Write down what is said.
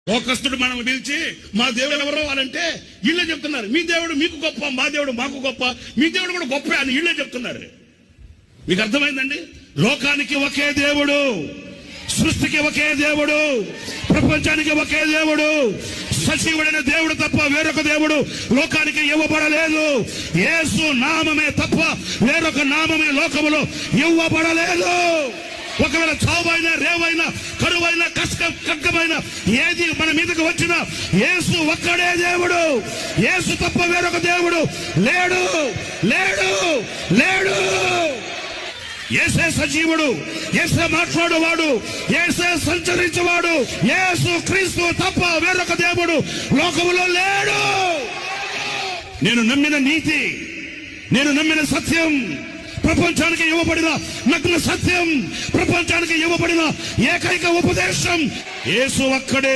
లోకస్తుడు మనం పిలిచి మా దేవుడు ఎవరో వాళ్ళంటే వీళ్ళే చెప్తున్నారు, మీ దేవుడు మీకు గొప్ప, మా దేవుడు మాకు గొప్ప, మీ దేవుడు కూడా గొప్ప అని వీళ్ళే చెప్తున్నారు. మీకు అర్థమైందండి? లోకానికి ఒకే దేవుడు, సృష్టికి ఒకే దేవుడు, ప్రపంచానికి ఒకే దేవుడు, సజీవుడైన దేవుడు తప్ప వేరొక దేవుడు లోకానికి ఇవ్వబడలేదు. యేసు నామమే తప్ప వేరొక నామమే లోకములో ఇవ్వబడలేదు. ఒకవేళ చావైనా, రేవైనా, కరువైనా, కష్టమైన ఏది మన మీదకి వచ్చినా యేసు ఒక్కడే దేవుడు. యేసు తప్ప వేరొక దేవుడు లేడు, లేడు, లేడు. యేసే సజీవుడు, యేసే మాట్లాడేవాడు, యేసే సంచరించేవాడు. యేసు క్రీస్తు తప్ప వేరొక దేవుడు లోకములో లేడు. నేను నమ్మిన నీతి, నేను నమ్మిన సత్యం, ప్రపంచానికి ఇవ్వబడిన నగ్న సత్యం, ప్రపంచానికి ఇవ్వబడిన ఏకైక ఉపదేశం యేసు ఒక్కడే